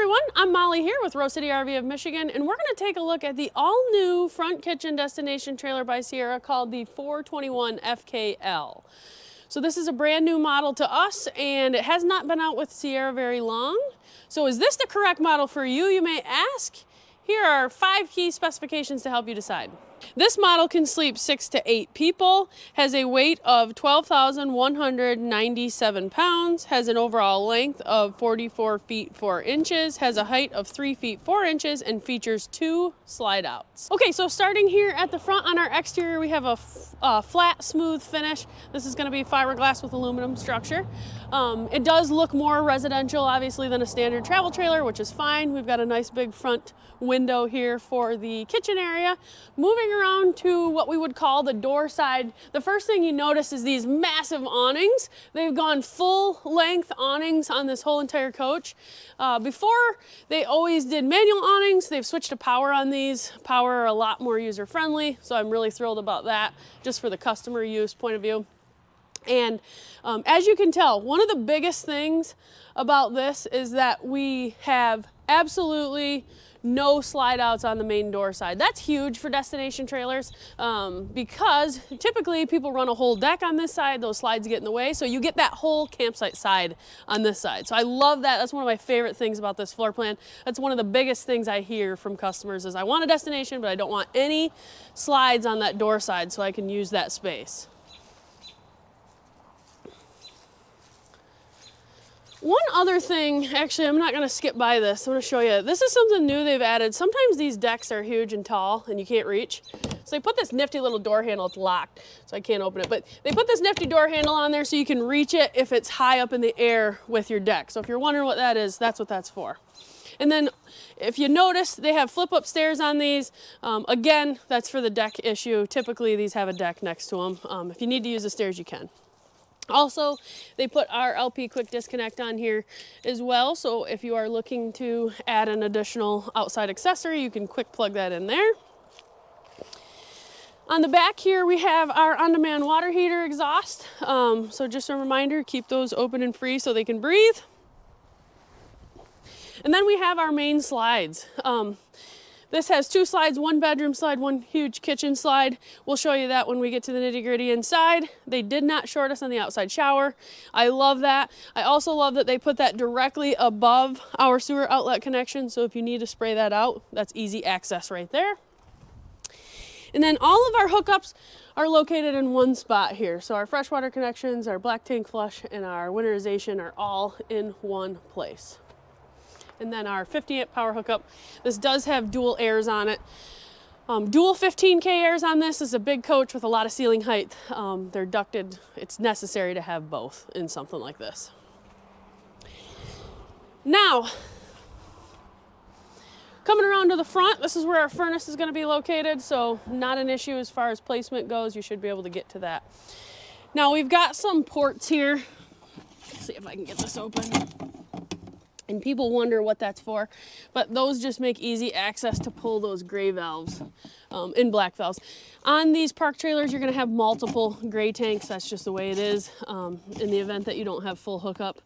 everyone, I'm Molly here with Rose City RV of Michigan, and we're going to take a look at the all-new front kitchen destination trailer by Sierra called the 421 FKL. So this is a brand new model to us, and it has not been out with Sierra very long. So is this the correct model for you, you may ask? Here are 5 key specifications to help you decide. This model can sleep 6 to 8 people, has a weight of 12,197 pounds, has an overall length of 44 feet 4 inches, has a height of 3 feet 4 inches, and features 2 slide outs. Okay, so starting here at the front on our exterior, we have a flat, smooth finish. This is going to be fiberglass with aluminum structure. It does look more residential, obviously, than a standard travel trailer, which is fine. We've got a nice big front window here for the kitchen area. Moving around to what we would call the door side, the first thing you notice is these massive awnings. They've gone full length awnings on this whole entire coach. Before, they always did manual awnings. They've switched to power on these. Power are a lot more user friendly, so I'm really thrilled about that, just for the customer use point of view. And as you can tell, one of the biggest things about this is that we have absolutely no slide outs on the main door side. That's huge for destination trailers because typically people run a whole deck on this side, those slides get in the way, so you get that whole campsite side on this side. So I love that. That's one of my favorite things about this floor plan. That's one of the biggest things I hear from customers is I want a destination, but I don't want any slides on that door side so I can use that space. One other thing, actually, I'm not going to skip by this. I'm going to show you. This is something new they've added. Sometimes these decks are huge and tall and you can't reach. So they put this nifty little door handle. It's locked, so I can't open it. But they put this nifty door handle on there so you can reach it if it's high up in the air with your deck. So if you're wondering what that is, that's what that's for. And then if you notice, they have flip-up stairs on these. Again, that's for the deck issue. Typically, these have a deck next to them. If you need to use the stairs, you can. Also, they put our LP quick disconnect on here as well, so if you are looking to add an additional outside accessory, you can quick plug that in there. On the back here, we have our on-demand water heater exhaust. So just a reminder, keep those open and free so they can breathe. And then we have our main slides. This has 2 slides, 1 bedroom slide, 1 huge kitchen slide. We'll show you that when we get to the nitty-gritty inside. They did not short us on the outside shower. I love that. I also love that they put that directly above our sewer outlet connection, so if you need to spray that out, that's easy access right there. And then all of our hookups are located in one spot here. So our freshwater connections, our black tank flush, and our winterization are all in one place. And then our 50-amp power hookup. This does have dual airs on it. Dual 15K airs on this. Is a big coach with a lot of ceiling height. They're ducted. It's necessary to have both in something like this. Now, coming around to the front, this is where our furnace is going to be located, so not an issue as far as placement goes. You should be able to get to that. Now, we've got some ports here. Let's see if I can get this open. And people wonder what that's for, but those just make easy access to pull those gray valves and black valves. On these park trailers, you're gonna have multiple gray tanks. That's just the way it is. In the event that you don't have full hookup,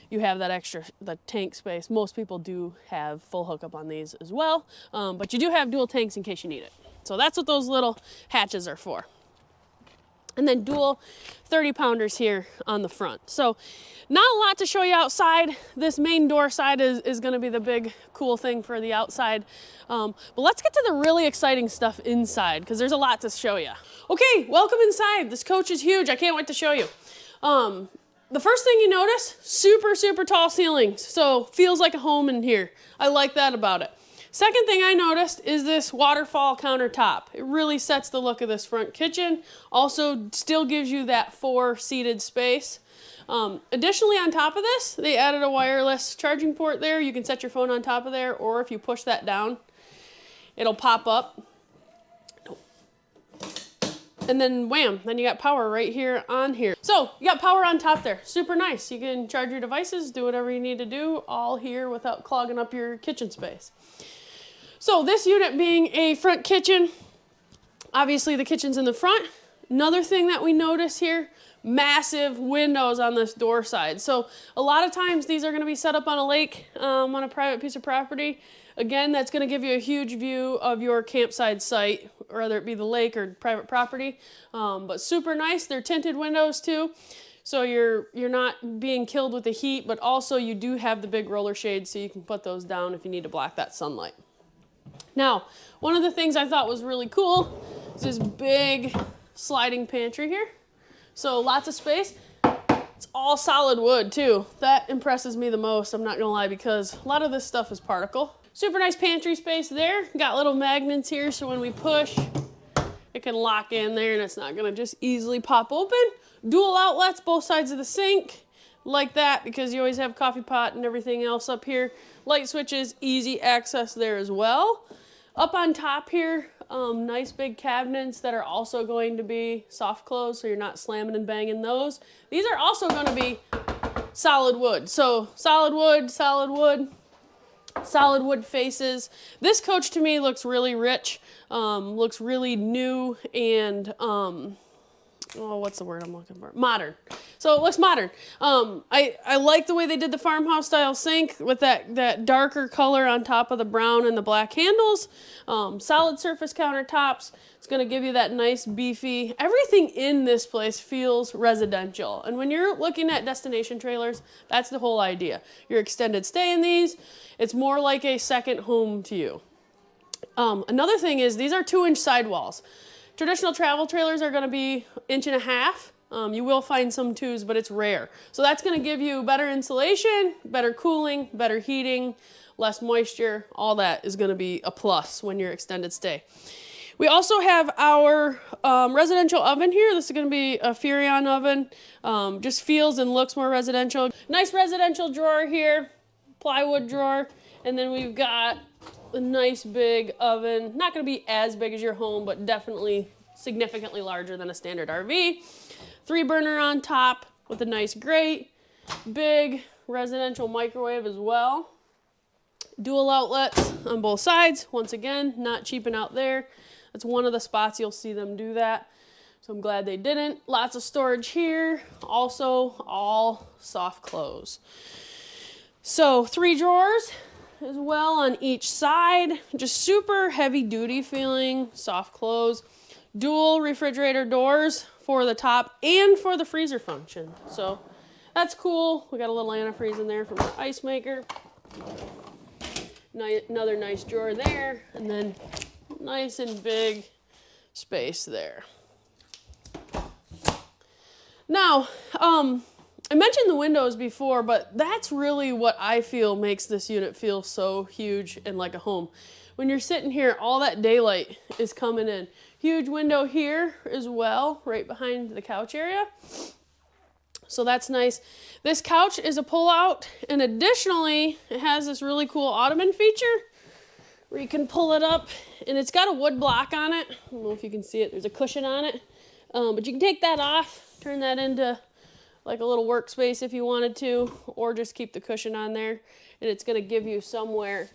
you have that extra, the tank space. Most people do have full hookup on these as well, but you do have dual tanks in case you need it. So that's what those little hatches are for. And then dual 30-pounders here on the front. So not a lot to show you outside. This main door side is going to be the big cool thing for the outside. But let's get to the really exciting stuff inside because there's a lot to show you. Okay, welcome inside. This coach is huge. I can't wait to show you. The first thing you notice, super, super tall ceilings. So feels like a home in here. I like that about it. Second thing I noticed is this waterfall countertop. It really sets the look of this front kitchen. Also still gives you that 4-seated space. Additionally, on top of this, they added a wireless charging port there. You can set your phone on top of there, or if you push that down, it'll pop up. And then wham, then you got power right here on here. So you got power on top there, super nice. You can charge your devices, do whatever you need to do, all here without clogging up your kitchen space. So this unit being a front kitchen, obviously the kitchen's in the front. Another thing that we notice here, massive windows on this door side. So a lot of times these are going to be set up on a lake, on a private piece of property. Again, that's going to give you a huge view of your campsite site, whether it be the lake or private property. But super nice. They're tinted windows too. So you're not being killed with the heat, but also you do have the big roller shades, so you can put those down if you need to block that sunlight. Now, one of the things I thought was really cool is this big sliding pantry here. So lots of space. It's all solid wood too. That impresses me the most, I'm not gonna lie, because a lot of this stuff is particle. Super nice pantry space there. Got little magnets here, so when we push, it can lock in there and it's not gonna just easily pop open. Dual outlets, both sides of the sink, like that, because you always have coffee pot and everything else up here. Light switches, easy access there as well. Up on top here, nice big cabinets that are also going to be soft close, so you're not slamming and banging those. These are also going to be solid wood. So solid wood, solid wood, solid wood faces. This coach to me looks really rich, looks really new and, oh, what's the word I'm looking for? Modern. So it looks modern. I like the way they did the farmhouse style sink with that darker color on top of the brown and the black handles. Solid surface countertops. It's going to give you that nice beefy, everything in this place feels residential. And when you're looking at destination trailers, that's the whole idea. Your extended stay in these, it's more like a second home to you. Another thing is these are 2-inch sidewalls. Traditional travel trailers are going to be 1.5 inches. You will find some 2s, but it's rare. So that's going to give you better insulation, better cooling, better heating, less moisture. All that is going to be a plus when you're extended stay. We also have our residential oven here. This is going to be a Furrion oven. Just feels and looks more residential. Nice residential drawer here, plywood drawer. And then we've got a nice big oven. Not going to be as big as your home, but definitely significantly larger than a standard RV. 3-burner on top with a nice grate. Big residential microwave as well. Dual outlets on both sides. Once again, not cheaping out there. That's one of the spots you'll see them do that. So I'm glad they didn't. Lots of storage here. Also all soft close. So 3 drawers as well on each side. Just super heavy duty feeling, soft close. Dual refrigerator doors for the top and for the freezer function. So that's cool. We got a little antifreeze in there from our ice maker. Another nice drawer there, and then nice and big space there. Now, I mentioned the windows before, but that's really what I feel makes this unit feel so huge and like a home. When you're sitting here, all that daylight is coming in. Huge window here as well, right behind the couch area. So that's nice. This couch is a pull-out, and additionally, it has this really cool ottoman feature where you can pull it up, and it's got a wood block on it. I don't know if you can see it. There's a cushion on it, but you can take that off, turn that into like a little workspace if you wanted to, or just keep the cushion on there, and it's going to give you somewhere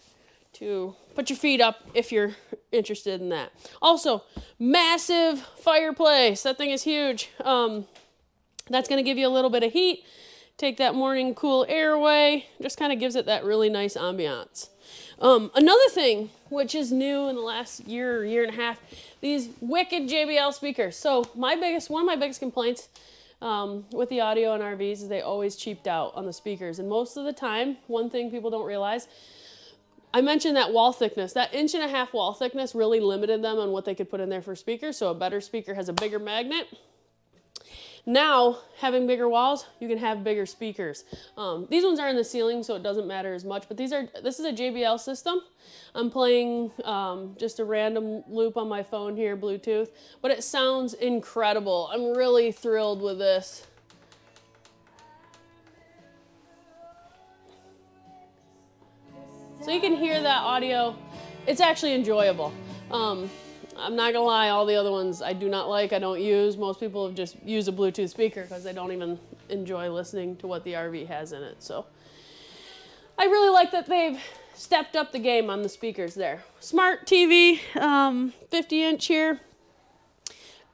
to put your feet up if you're interested in that. Also, massive fireplace. That thing is huge. That's going to give you a little bit of heat, take that morning cool air away, just kind of gives it that really nice ambiance. Another thing, which is new in the last year or year and a half, these wicked JBL speakers. So one of my biggest complaints with the audio and RVs is they always cheaped out on the speakers. And most of the time, one thing people don't realize, I mentioned that wall thickness. That 1.5 inch wall thickness really limited them on what they could put in there for speakers. So a better speaker has a bigger magnet. Now, having bigger walls, you can have bigger speakers. These ones are in the ceiling, so it doesn't matter as much, but this is a JBL system. I'm playing just a random loop on my phone here, Bluetooth, but it sounds incredible. I'm really thrilled with this. So you can hear that audio. It's actually enjoyable. I'm not gonna lie, all the other ones I do not like, I don't use. Most people have just used a Bluetooth speaker because they don't even enjoy listening to what the RV has in it. So I really like that they've stepped up the game on the speakers there. Smart TV, 50-inch here.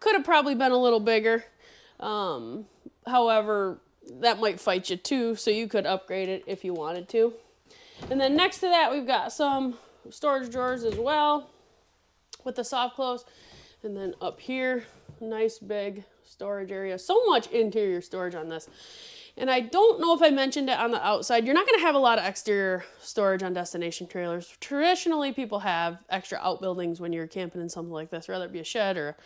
Could have probably been a little bigger, However, that might fight you too, so you could upgrade it if you wanted to. And then next to that, we've got some storage drawers as well with the soft close. And then up here, nice big storage area. So much interior storage on this. And I don't know if I mentioned it on the outside. You're not going to have a lot of exterior storage on destination trailers. Traditionally, people have extra outbuildings when you're camping in something like this, whether it be a shed or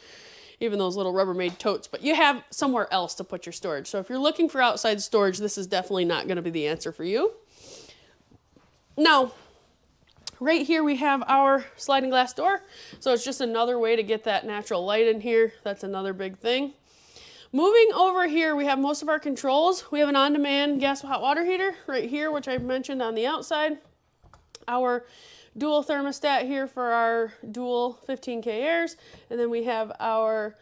even those little Rubbermaid totes, but you have somewhere else to put your storage. So if you're looking for outside storage, this is definitely not going to be the answer for you. Now, right here we have our sliding glass door. So it's just another way to get that natural light in here. That's another big thing. Moving over here, we have most of our controls. We have an on-demand gas hot water heater right here, which I mentioned on the outside. Our dual thermostat here for our dual 15K airs. And then we have our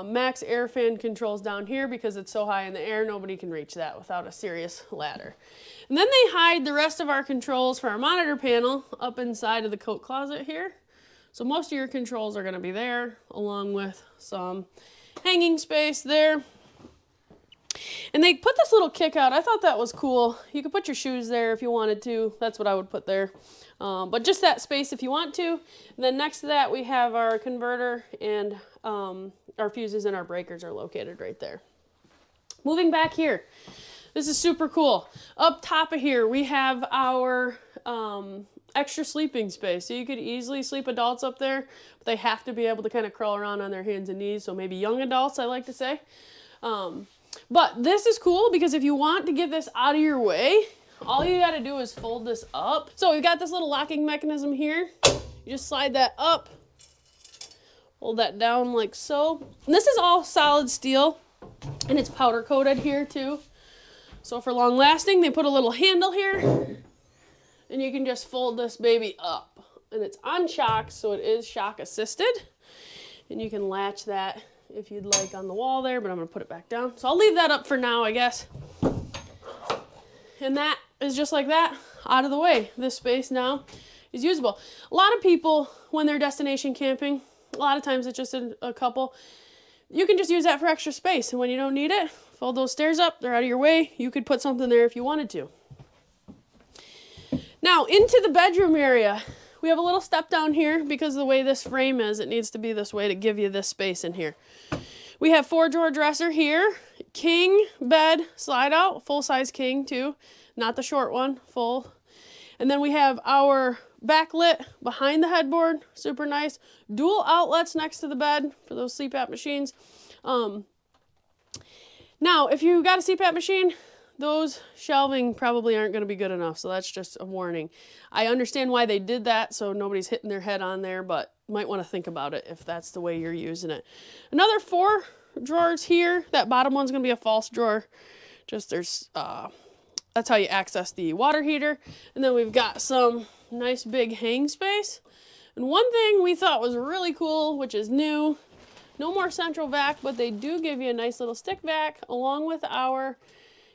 max air fan controls down here because it's so high in the air, nobody can reach that without a serious ladder. And then they hide the rest of our controls for our monitor panel up inside of the coat closet here. So most of your controls are going to be there, along with some hanging space there. And they put this little kick out. I thought that was cool. You could put your shoes there if you wanted to. That's what I would put there. But just that space if you want to. And then next to that, we have our converter, and our fuses and our breakers are located right there. Moving back here. This is super cool. Up top of here, we have our extra sleeping space. So you could easily sleep adults up there, but they have to be able to kind of crawl around on their hands and knees. So maybe young adults, I like to say. But this is cool because if you want to get this out of your way, all you got to do is fold this up. So we've got this little locking mechanism here. You just slide that up, hold that down like so. And this is all solid steel, and it's powder coated here too. So for long lasting, they put a little handle here, and you can just fold this baby up. And it's on shock, so it is shock assisted. And you can latch that if you'd like on the wall there, but I'm gonna put it back down. So I'll leave that up for now, I guess. And that is just like that, out of the way. This space now is usable. A lot of people, when they're destination camping, a lot of times it's just a couple, you can just use that for extra space. And when you don't need it, fold those stairs up, they're out of your way. You could put something there if you wanted to. Now, into the bedroom area. We have a little step down here because of the way this frame is. It needs to be this way to give you this space in here. We have 4-drawer dresser here. King bed slide out, full-size king too. Not the short one, full. And then we have our backlit behind the headboard, super nice. Dual outlets next to the bed for those CPAP machines. Now, if you got a CPAP machine, those shelving probably aren't going to be good enough, so that's just a warning. I understand why they did that, so nobody's hitting their head on there, but you might want to think about it if that's the way you're using it. Another 4 drawers here. That bottom one's going to be a false drawer. Just there's, that's how you access the water heater. And then we've got some nice big hang space. And one thing we thought was really cool, which is new, no more central vac, but they do give you a nice little stick vac along with our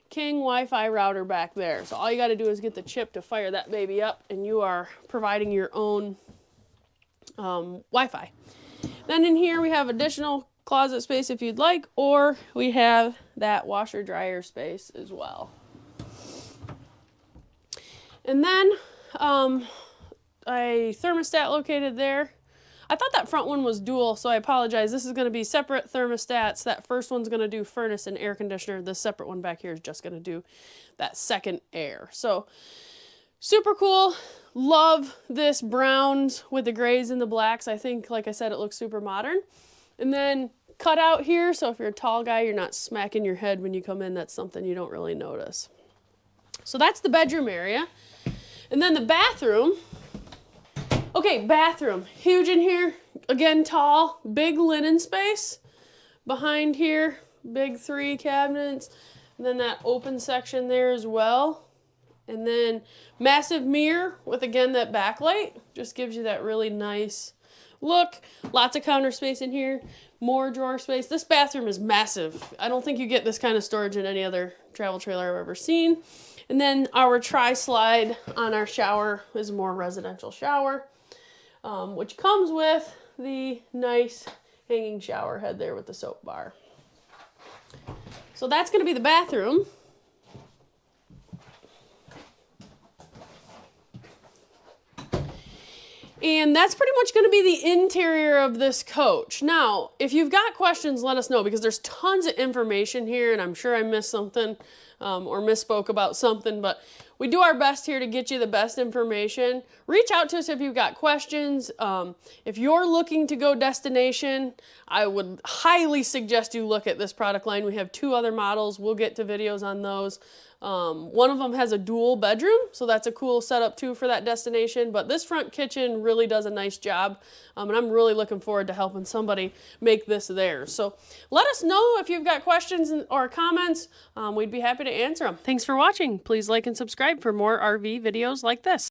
King Wi-Fi router back there. So all you got to do is get the chip to fire that baby up, and you are providing your own Wi-Fi. Then in here we have additional closet space if you'd like, or we have that washer dryer space as well. And then a thermostat located there. I thought that front one was dual, so I apologize. This is going to be separate thermostats. That first one's going to do furnace and air conditioner. The separate one back here is just going to do that second air. So super cool. Love this browns with the grays and the blacks. I think, like I said, it looks super modern. And then cut out here, so if you're a tall guy, you're not smacking your head when you come in. That's something you don't really notice. So that's the bedroom area. And then the bathroom. Okay, bathroom, huge in here. Again, tall, big linen space. Behind here, big 3 cabinets. And then that open section there as well. And then massive mirror with, again, that backlight. Just gives you that really nice look. Lots of counter space in here. More drawer space. This bathroom is massive. I don't think you get this kind of storage in any other travel trailer I've ever seen. And then our tri-slide on our shower is a more residential shower. Which comes with the nice hanging shower head there with the soap bar. So that's going to be the bathroom. And that's pretty much going to be the interior of this coach. Now, if you've got questions, let us know, because there's tons of information here, and I'm sure I missed something or misspoke about something, but we do our best here to get you the best information. Reach out to us if you've got questions. If you're looking to go destination, I would highly suggest you look at this product line. We have 2 other models. We'll get to videos on those. One of them has a dual bedroom, so that's a cool setup too for that destination. But this front kitchen really does a nice job, and I'm really looking forward to helping somebody make this theirs. So let us know if you've got questions or comments. We'd be happy to answer them. Thanks for watching. Please like and subscribe for more RV videos like this.